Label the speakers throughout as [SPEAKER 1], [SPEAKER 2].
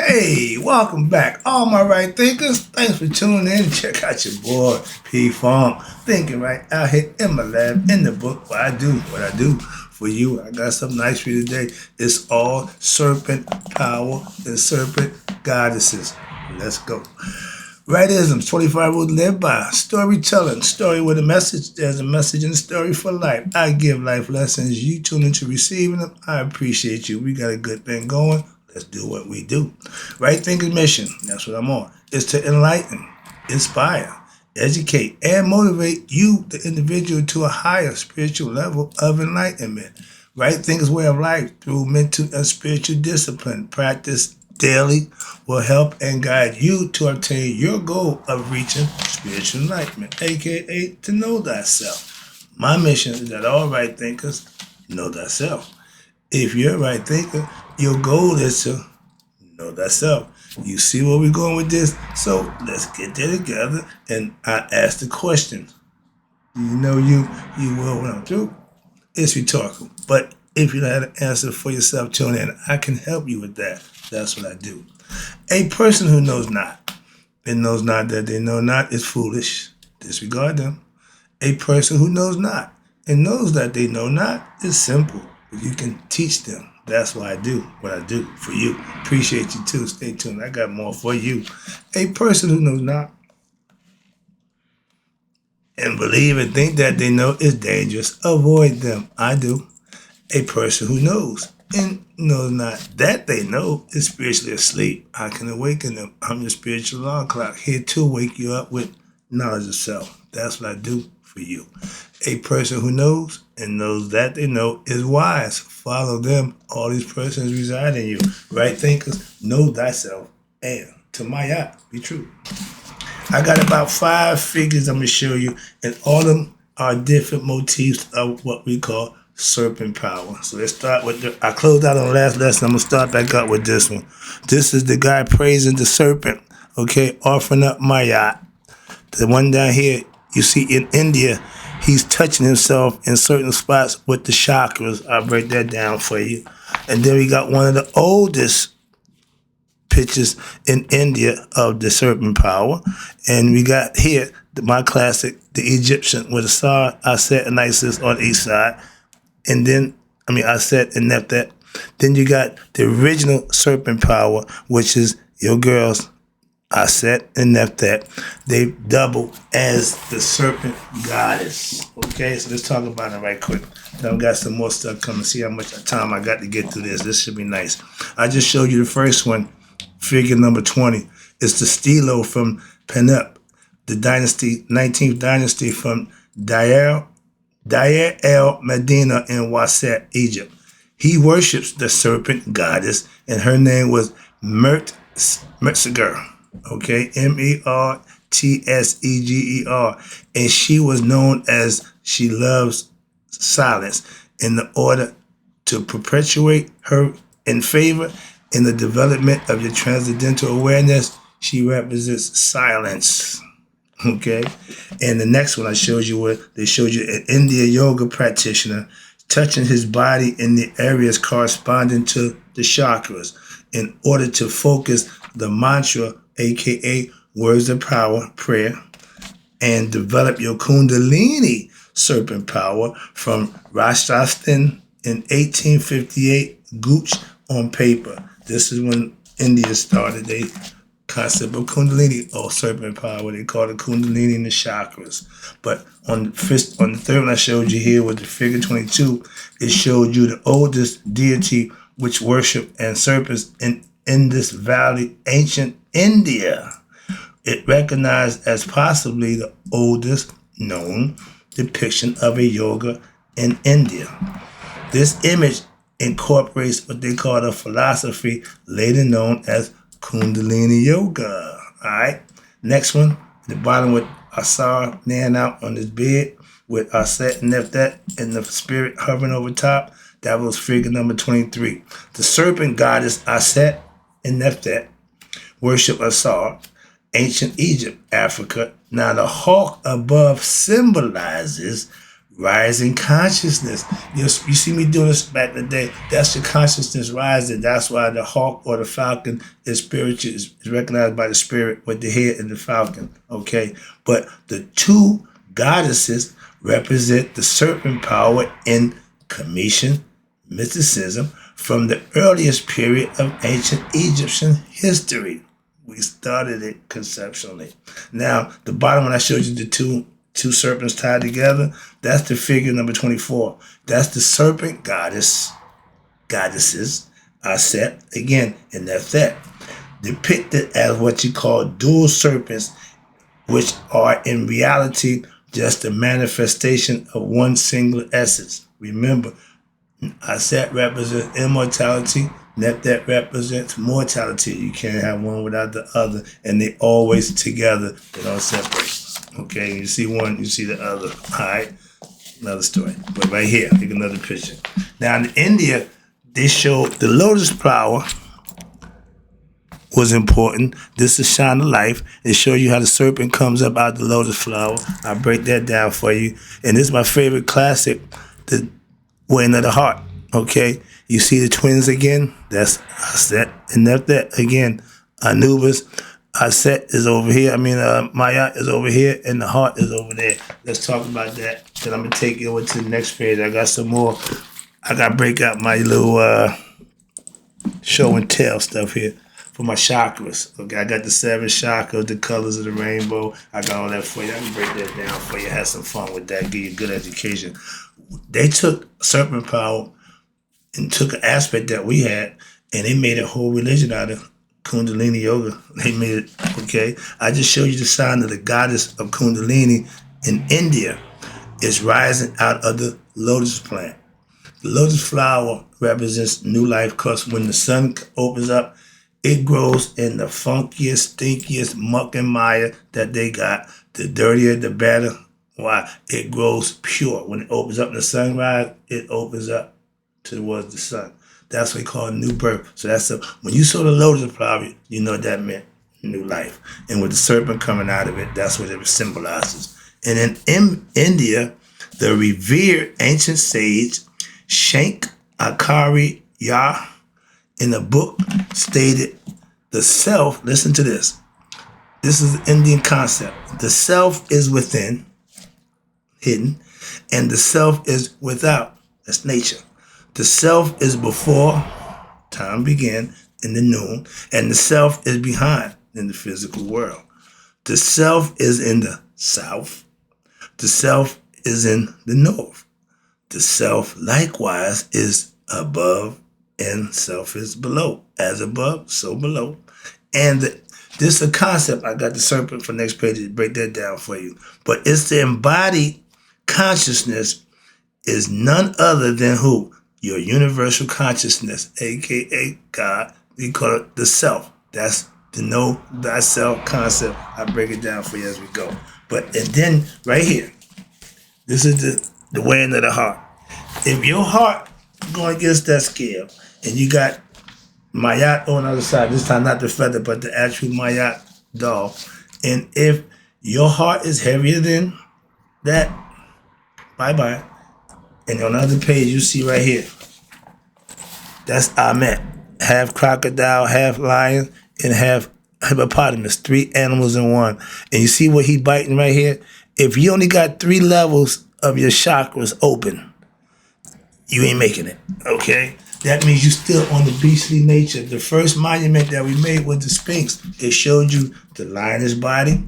[SPEAKER 1] Hey, welcome back, all my right thinkers. Thanks for tuning in. Check out your boy P Funk, thinking right out here in my lab, in the book. What I do for you. I got something nice for you today. It's all serpent power and serpent goddesses. Let's go. Rightisms, 25 rules to live by. Storytelling, story with a message. There's a message in the story for life. I give life lessons. You tune into receiving them. I appreciate you. We got a good thing going. Let's do what we do. Right thinking mission, that's what I'm on, is to enlighten, inspire, educate, and motivate you, the individual, to a higher spiritual level of enlightenment. Right thinkers way of life through mental and spiritual discipline. Practice daily will help and guide you to obtain your goal of reaching spiritual enlightenment, aka to know thyself. My mission is that all right thinkers know thyself. If you're a right thinker, your goal is to know thyself. You see where we're going with this? So let's get there together. And I ask the question. You know you will when I'm through. It's rhetorical. But if you don't have an answer for yourself, tune in. I can help you with that. That's what I do. A person who knows not and knows not that they know not is foolish. Disregard them. A person who knows not and knows that they know not is simple. You can teach them. That's what I do for you. Appreciate you too. Stay tuned. I got more for you. A person who knows not and believe and think that they know is dangerous. Avoid them. I do. A person who knows and knows not that they know is spiritually asleep. I can awaken them. I'm your spiritual alarm clock, here to wake you up with knowledge of self. That's what I do for you. A person who knows and knows that they know is wise. Follow them. All these persons reside in you. Right thinkers, know thyself. And to my be true. I got about 5 figures I'm going to show you, and all of them are different motifs of what we call serpent power. So let's start with I closed out on the last lesson. I'm going to start back up with this one. This is the guy praising the serpent, okay, offering up my yacht. The one down here, you see in India, he's touching himself in certain spots with the chakras. I'll break that down for you. And then we got one of the oldest pictures in India of the serpent power. And we got here, my classic, the Egyptian, with a Sar, Aset, and Isis on each side. And then, Aset and Nephet. Then you got the original serpent power, which is your girls, Aset and Nephet. They double as the serpent goddess. Okay, so let's talk about it right quick. Then I've got some more stuff coming. See how much time I got to get through this. This should be nice. I just showed you the first one, figure number 20. It's the stelo from Penup, the dynasty, 19th dynasty from Dair el Medina in Waset, Egypt. He worships the serpent goddess, and her name was Mertseger. Okay, Mertseger, and she was known as she loves silence. In order to perpetuate her in favor in the development of your transcendental awareness, she represents silence. Okay, and the next one I showed you where they showed you an India yoga practitioner touching his body in the areas corresponding to the chakras in order to focus the mantra, aka words of power, prayer, and develop your Kundalini serpent power from Rajasthan in 1858, Gooch on paper. This is when India started their concept of Kundalini or serpent power. They call it Kundalini in the chakras. But on the third one I showed you here with the figure 22, it showed you the oldest deity which worship and serpents in Indus Valley, ancient India. It recognized as possibly the oldest known depiction of a yoga in India. This image incorporates what they call a philosophy later known as Kundalini Yoga. All right. Next one, the bottom with Asar laying out on his bed with Aset and Nephet and the spirit hovering over top. That was figure number 23. The serpent goddess Aset and Nephet worship Asar, ancient Egypt, Africa. Now the hawk above symbolizes rising consciousness. You see me doing this back in the day. That's your consciousness rising. That's why the hawk or the falcon is spiritual, is recognized by the spirit with the head and the falcon. Okay, but the two goddesses represent the serpent power in Commission mysticism from the earliest period of ancient Egyptian history. We started it conceptually. Now, the bottom when I showed you the two serpents tied together, that's the figure number 24. That's the serpent goddesses are set again in that depicted as what you call dual serpents, which are in reality just a manifestation of one single essence. Remember, Aset represents immortality, Neptet represents mortality. You can't have one without the other, and they always together. They don't separate. Okay, you see one, you see the other. All right, another story. But right here, take another picture. Now in India, they show the lotus flower was important. This is shine of life. It shows you how the serpent comes up out the lotus flower. I'll break that down for you. And this is my favorite classic, the Weighing of the Heart. Okay, you see the twins again? That's Aset and Neptet again. Anubis. Aset is over here. Maya is over here, and the heart is over there. Let's talk about that. Then I'm gonna take you over to the next page. I got some more. I gotta break out my little show and tell stuff here for my chakras. Okay, I got the 7 chakras, the colors of the rainbow. I got all that for you. I can break that down for you. Have some fun with that. Give you a good education. They took serpent power and took an aspect that we had, and they made a whole religion out of Kundalini yoga. They made it, okay? I just showed you the sign of the goddess of Kundalini in India. It's rising out of the lotus plant. The lotus flower represents new life because when the sun opens up, it grows in the funkiest, stinkiest muck and mire that they got. The dirtier, the better. Why? It grows pure. When it opens up in the sunrise, it opens up towards the sun. That's what we call new birth. So when you saw the lotus flower, you know that meant new life. And with the serpent coming out of it, that's what it symbolizes. And in India, the revered ancient sage Shankaracharya in a book stated the self, listen to this. This is the Indian concept. The self is within, hidden, and the self is without. That's nature. The self is before time began in the noon, and the self is behind in the physical world. The self is in the south. The self is in the north. The self likewise is above, and self is below. As above, so below. And this is a concept. I got the serpent for next page to break that down for you. But it's the embodied consciousness is none other than who? Your universal consciousness, a.k.a. God. We call it the self. That's the know thyself concept. I break it down for you as we go. And then right here, this is the weighing of the heart. If your heart going against that scale and you got Mayat on the other side, this time not the feather, but the actual Mayat doll. And if your heart is heavier than that, bye-bye. And on the other page, you see right here, that's Amet. Half crocodile, half lion, and half hippopotamus. 3 animals in one. And you see what he biting right here? If you only got 3 levels of your chakras open, you ain't making it, okay? That means you still on the beastly nature. The first monument that we made was the Sphinx. It showed you the lioness body,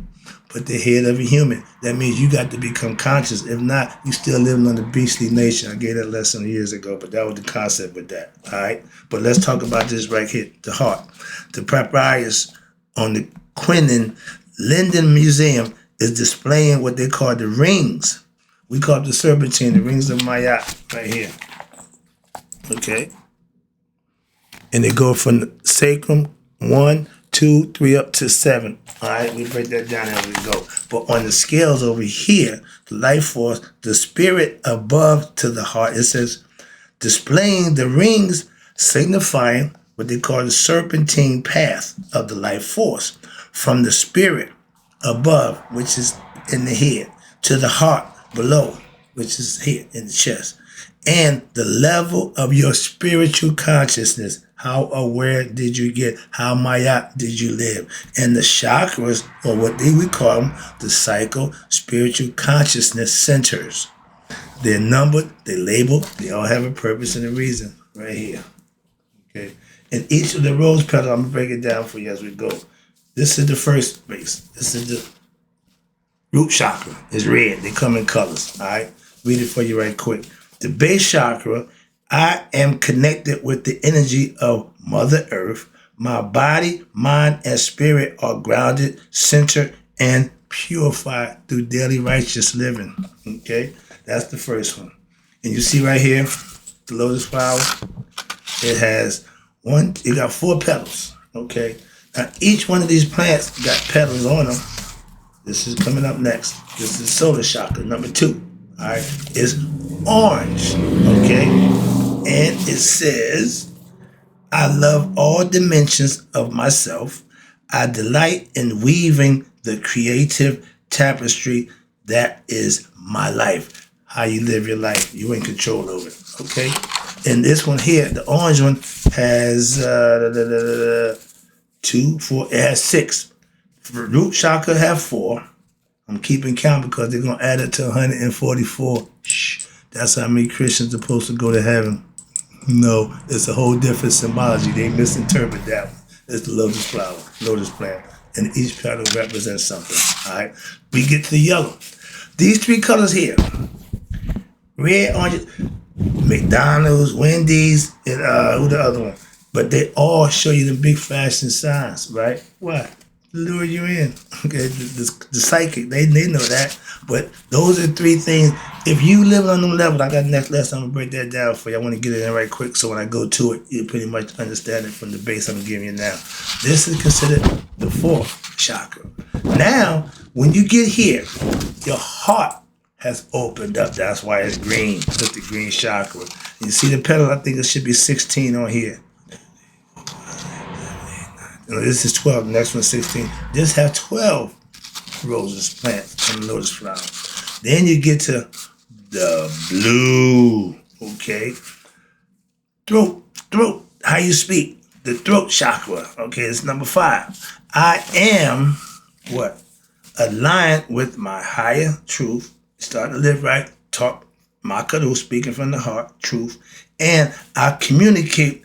[SPEAKER 1] but the head of a human. That means you got to become conscious. If not, you still living on the beastly nature. I gave that lesson years ago, but that was the concept with that, all right? But let's talk about this right here, the heart. The papyrus on the Quinlan Linden Museum is displaying what they call the rings. We call it the serpentine, the rings of Mayat, right here. Okay? And they go from the sacrum, 1, 2, 3, up to 7. All right, we break that down as we go. But on the scales over here, the life force, the spirit above to the heart, it says, displaying the rings signifying what they call the serpentine path of the life force from the spirit above, which is in the head, to the heart below, which is here in the chest, and the level of your spiritual consciousness. How aware did you get? How maya did you live? And the chakras, or what we call them, the psycho spiritual consciousness centers. They're numbered, they're labeled, they all have a purpose and a reason right here. Okay. And each of the rose petals, I'm gonna break it down for you as we go. This is the first base. This is the root chakra. It's red. They come in colors. All right. Read it for you right quick. The base chakra, I am connected with the energy of Mother Earth. My body, mind, and spirit are grounded, centered, and purified through daily righteous living. Okay, that's the first one. And you see right here, the lotus flower, it has it got 4 petals. Okay, now each one of these plants got petals on them. This is coming up next. This is solar chakra, number 2. All right, it's orange. Okay, and it says, I love all dimensions of myself. I delight in weaving the creative tapestry that is my life. How you live your life, you in control over it. Okay, and this one here, the orange one, has 2, 4. It has 6. Root chakra have 4. I'm keeping count because they're gonna add it to 144. Shh. That's how many Christians are supposed to go to heaven. No, it's a whole different symbology. They misinterpret that one. It's the lotus flower, lotus plant, and each petal represents something. All right, we get to the yellow. These 3 colors here: red, orange, McDonald's, Wendy's, and who the other one? But they all show you the big fashion signs, right? What? Lure you in. Okay, the psychic, they know that. But those are 3 things. If you live on them levels, I got the next lesson. I'm gonna break that down for you. I want to get it in right quick, so when I go to it, you pretty much understand it from the base I'm giving you now. This is considered the 4th chakra. Now, when you get here, your heart has opened up. That's why it's green. With the green chakra. You see the petals? I think it should be 16 on here. This is 12, the next one's 16. This has 12 roses, plants, and lotus flower. Then you get to the blue, okay? Throat, how you speak. The throat chakra, okay, it's number 5. I am, what? Aligned with my higher truth. Start to live right, talk, Makaru, speaking from the heart, truth. And I communicate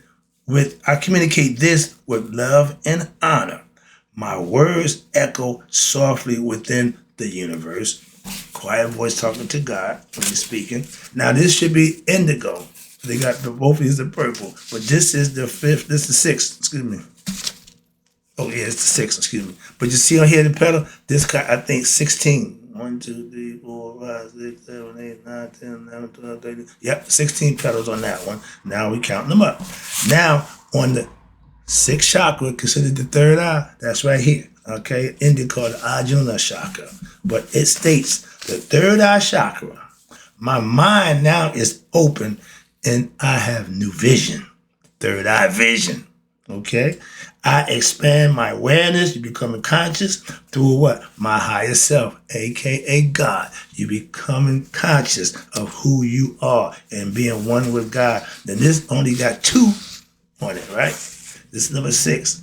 [SPEAKER 1] this with love and honor. My words echo softly within the universe. Quiet voice talking to God when he's speaking. Now this should be indigo. They got both of these are purple, but this is the 5th. This is the 6th. Excuse me. Oh yeah, it's the 6th. Excuse me. But you see on here the petal. This got I think 16. 1, 2, 3, 4, 5, 6, 7, 8, 9, 10, 11, 12, 13. Yep, 16 petals on that one. Now we counting them up. Now on the 6th chakra, considered the 3rd eye, that's right here. Okay, India called the Arjuna chakra. But it states the 3rd eye chakra. My mind now is open and I have new vision. 3rd eye vision. Okay? I expand my awareness. You becoming conscious through what? My higher self, aka God. You becoming conscious of who you are and being one with God. Then this only got 2 on it, right? This is number 6.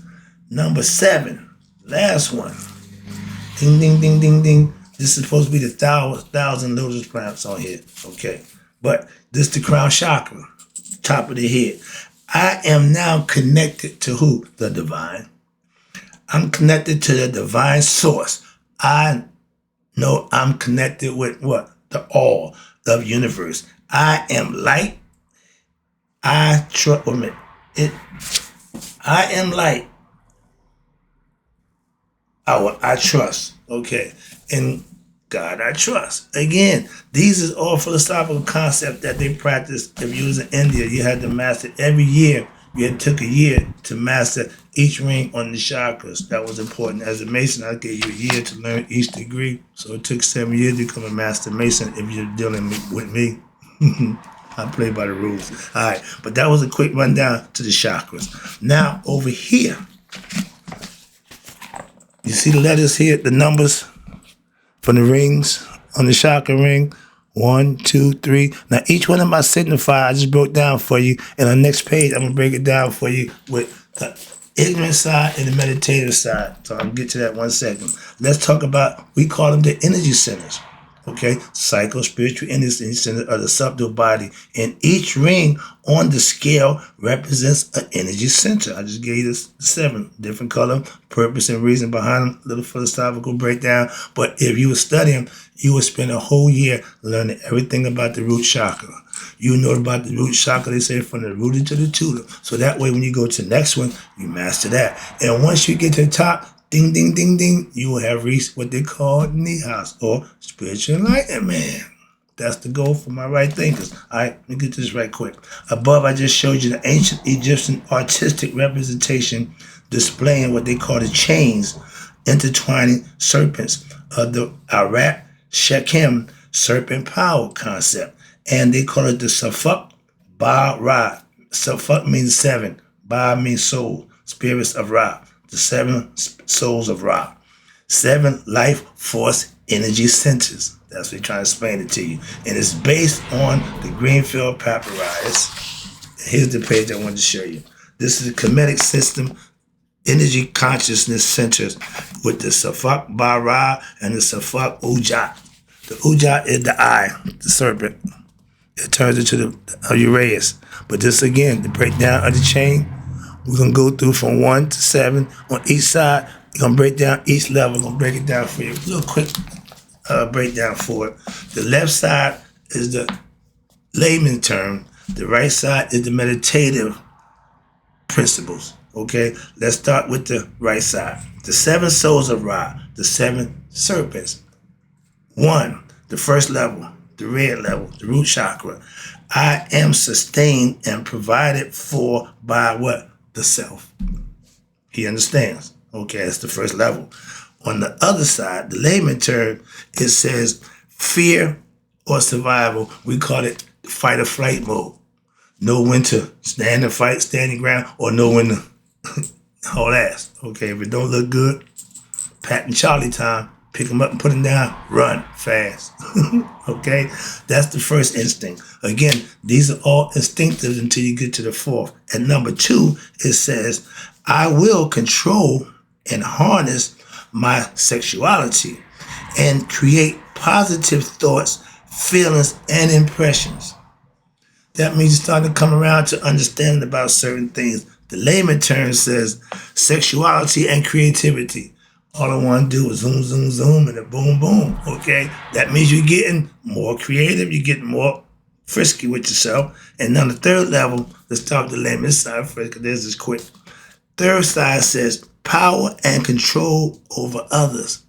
[SPEAKER 1] Number 7, last one. Ding, ding, ding, ding, ding. This is supposed to be the 1,000 lotus plants on here. Okay. But this is the crown chakra, top of the head. I am now connected to who? The divine. I'm connected to the divine source. I know I'm connected with what? The all of universe. I am light. I trust. Wait a minute. I am light. I trust. Okay. In God I trust. Again, these is all philosophical concepts that they practice. If you was in India, you had to master every year. You took a year to master each ring on the chakras. That was important. As a Mason, I gave you a year to learn each degree. So it took 7 years to become a Master Mason if you're dealing with me. I play by the rules. All right, but that was a quick rundown to the chakras. Now, over here, you see the letters here, the numbers from the rings on the chakra ring? 1, 2, 3. Now, each one of my signify, I just broke down for you. And on the next page, I'm going to break it down for you with the ignorant side and the meditative side. So I'll get to that 1 second. Let's talk about, we call them the energy centers. Okay, psycho, spiritual energy center of the subtle body. And each ring on the scale represents an energy center. I just gave you the 7, different color, purpose and reason behind them, little philosophical breakdown. But if you were studying, you would spend a whole year learning everything about the root chakra. You know about the root chakra, they say, from the rooted to the tulip. So that way, when you go to the next one, you master that. And once you get to the top, ding, ding, ding, ding, you will have reached what they call Nihas, or spiritual enlightenment. That's the goal for my right thinkers. All right, let me get this right quick. Above, I just showed you the ancient Egyptian artistic representation displaying what they call the chains, intertwining serpents of the Arat Shechem serpent power concept. And they call it the Safak Ba Ra. Safak means 7. Ba means soul, spirits of Ra. The 7 souls of Ra. 7 life force energy centers. That's what they're trying to explain it to you. And it's based on the Greenfield Papyrus. Here's the page I wanted to show you. This is the Kemetic system energy consciousness centers with the Safak Ba Ra and the Safak Ujat. The Ujat is the eye, the serpent. It turns into the Uranus. But this again, the breakdown of the chain, we're going to go through from 1 to 7 on each side. We're going to break down each level. We're going to break it down for you. A little quick breakdown for it. The left side is the layman term. The right side is the meditative principles. Okay, let's start with the right side. The 7 souls of Ra, the 7 serpents. 1, the first level, the red level, the root chakra. I am sustained and provided for by what? The self. He understands. Okay, that's the first level. On the other side, the layman term, it says fear or survival. We call it fight or flight mode. Know when to stand and fight, standing ground, or know when to haul ass. Okay, if it don't look good, Pat and Charlie time, pick them up and put them down, run fast. Okay, that's the first instinct. Again, these are all instinctive until you get to the 4th. And number 2, it says, I will control and harness my sexuality and create positive thoughts, feelings, and impressions. That means you're starting to come around to understanding about certain things. The layman term says sexuality and creativity. All I want to do is zoom, zoom, zoom, and a boom, boom, okay? That means you're getting more creative, you're getting more frisky with yourself. And on the 3rd level, let's start with the layman side first, because this is quick. 3rd side says power and control over others.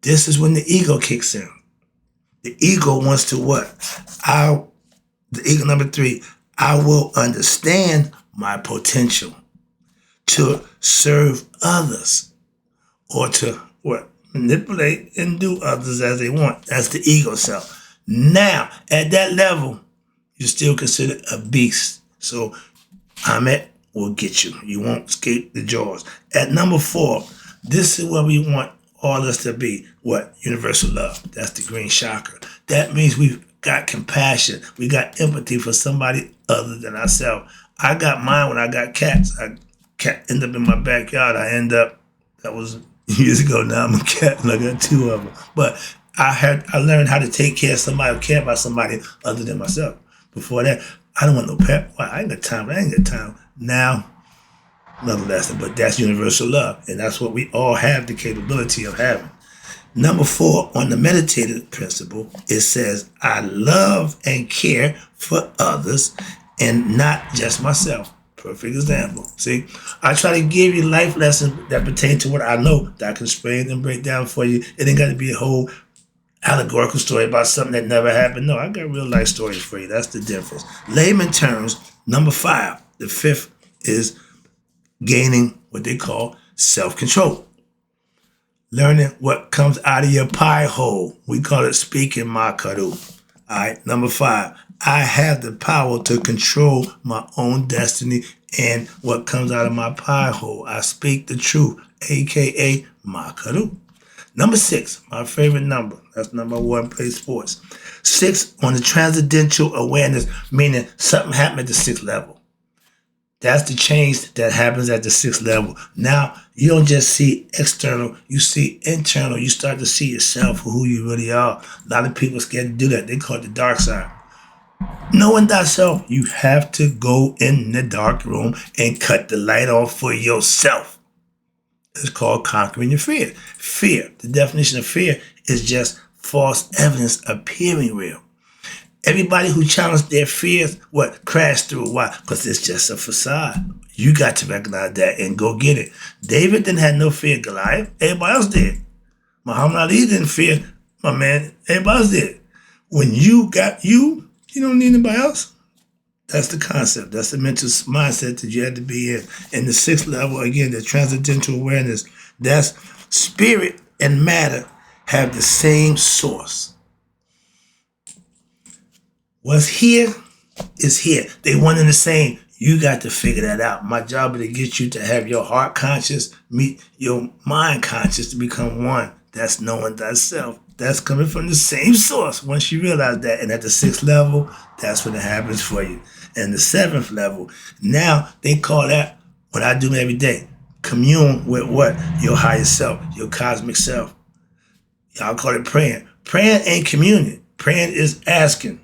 [SPEAKER 1] This is when the ego kicks in. The ego wants to what? The ego number 3, I will understand my potential to serve others or to what? Manipulate and do others as they want. That's the ego self. Now, at that level, you're still considered a beast. So, Ahmet will get you. You won't escape the jaws. At number 4, this is where we want all us to be. What? Universal love. That's the green chakra. That means we've got compassion. We got empathy for somebody other than ourselves. I got mine when I got cats. Cat end up in my backyard. That was years ago now, I'm a cat and I got 2 of them. But I learned how to take care of somebody or care about somebody other than myself. Before that, I don't want no pet. Why? I ain't got time. Now, another lesson, but that's universal love. And that's what we all have the capability of having. Number 4, on the meditative principle, it says, I love and care for others and not just myself. Perfect example. See, I try to give you life lessons that pertain to what I know that I can explain and break down for you. It ain't got to be a whole allegorical story about something that never happened. No, I got real life stories for you. That's the difference. Layman terms, number 5, the 5th is gaining what they call self-control. Learning what comes out of your pie hole. We call it speaking makaru. All right, number 5. I have the power to control my own destiny and what comes out of my pie hole. I speak the truth, a.k.a. makaru. Number 6, my favorite number. That's number 1, play sports. 6 on the transcendental awareness, meaning something happened at the 6th level. That's the change that happens at the 6th level. Now, you don't just see external, you see internal. You start to see yourself for who you really are. A lot of people are scared to do that. They call it the dark side. Knowing thyself, you have to go in the dark room and cut the light off for yourself. It's called conquering your fear. Fear, the definition of fear is just false evidence appearing real. Everybody who challenged their fears, crashed through. Why? Because it's just a facade. You got to recognize that and go get it. David didn't have no fear of Goliath. Everybody else did. Muhammad Ali didn't fear, my man. Everybody else did. When you got you don't need anybody else. That's the concept. That's the mental mindset that you have to be in. And the 6th level, again, the transcendental awareness, that's spirit and matter have the same source. What's here is here. They one and the same. You got to figure that out. My job is to get you to have your heart conscious meet your mind conscious to become one. That's knowing thyself. That's coming from the same source. Once you realize that, and at the 6th level, that's when it happens for you. And the 7th level, now they call that what I do every day. Commune with what? Your higher self, your cosmic self. Y'all call it praying. Praying ain't communion. Praying is asking.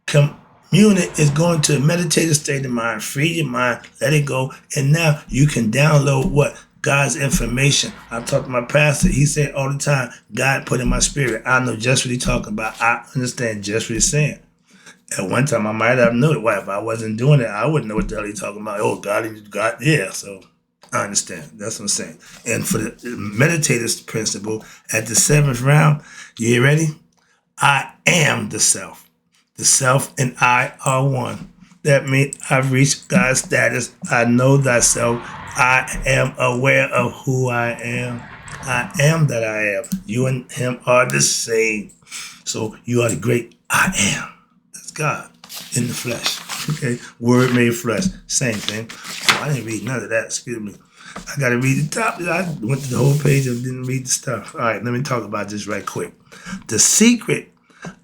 [SPEAKER 1] Communion is going to a meditative state of mind. Free your mind, let it go, and now you can download what? God's information. I talk to my pastor. He said all the time, God put in my spirit. I know just what he's talking about. I understand just what he's saying. At one time, I might have known it. Why? If I wasn't doing it, I wouldn't know what the hell he's talking about. Oh, God, yeah. So I understand. That's what I'm saying. And for the meditative principle, at the 7th round, you ready? I am the self. The self and I are one. That means I've reached God's status. I know thyself. I am aware of who I am. I am that I am. You and him are the same. So you are the great I am. That's God in the flesh. Okay? Word made flesh. Same thing. Oh, I didn't read none of that. Excuse me. I got to read the top. I went to the whole page and didn't read the stuff. All right, let me talk about this right quick. The secret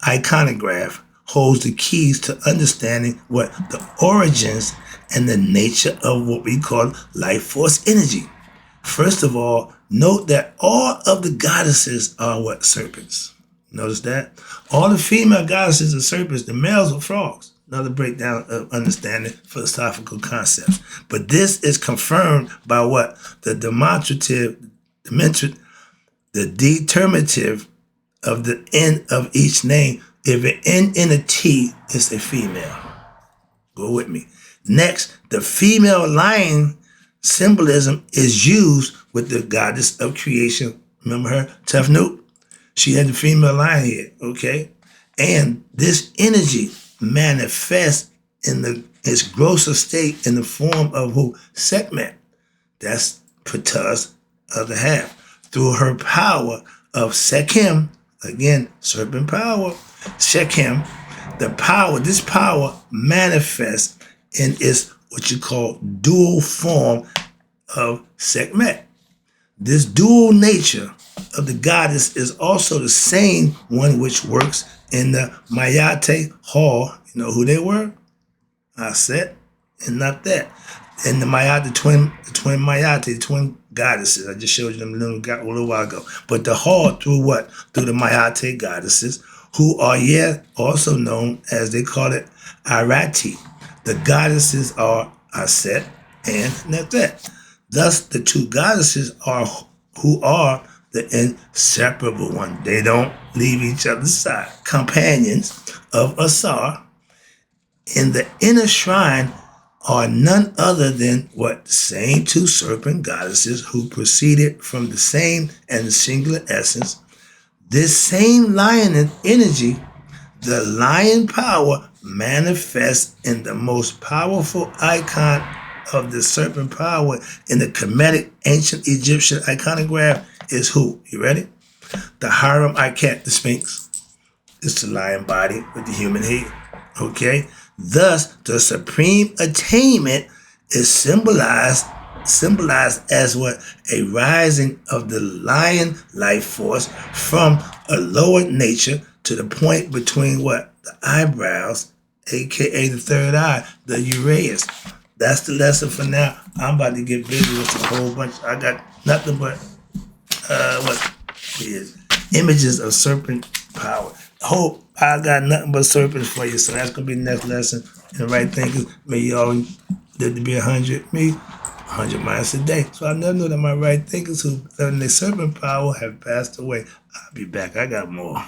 [SPEAKER 1] iconograph holds the keys to understanding what the origins and the nature of what we call life force energy. First of all, note that all of the goddesses are what? Serpents. Notice that? All the female goddesses are serpents. The males are frogs. Another breakdown of understanding philosophical concepts. But this is confirmed by what? The determinative of the end of each name. If an N in a T, it's a female. Go with me. Next, the female lion symbolism is used with the goddess of creation. Remember her? Tefnut? She had the female lion here, okay? And this energy manifests in its grosser state in the form of who? Sekhmet. That's Ptah's other half. Through her power of Sekhem, again, serpent power, Shechem, this power manifests in its what you call dual form of Sekhmet. This dual nature of the goddess is also the same one which works in the Mayate hall. You know who they were? Aset and not that. And the Mayate, the twin Mayate, the twin goddesses. I just showed you them a little while ago. But the hall through what? Through the Mayate goddesses, who are yet also known as, they call it, Arati. The goddesses are Aset and Netet. Thus, the two goddesses are who are the inseparable one. They don't leave each other's side. Companions of Asar in the inner shrine are none other than what? The same two serpent goddesses who proceeded from the same and singular essence. This same lion energy, the lion power, manifests in the most powerful icon of the serpent power in the Kemetic ancient Egyptian iconograph is who? You ready? The Hiram Iket, the Sphinx. It's the lion body with the human head. Okay? Thus, the supreme attainment is symbolized symbolized as what? A rising of the lion life force from a lower nature to the point between what? The eyebrows, aka the third eye, the Uranus. That's the lesson for now. I'm about to get busy with a whole bunch. I got nothing but what is images of serpent power. Hope I got nothing but serpents for you. So that's gonna be the next lesson. And right thinkers, may you all live to be 100. Me, 100 miles a day. So I never know that my right thinkers who learned their serpent power have passed away. I'll be back. I got more.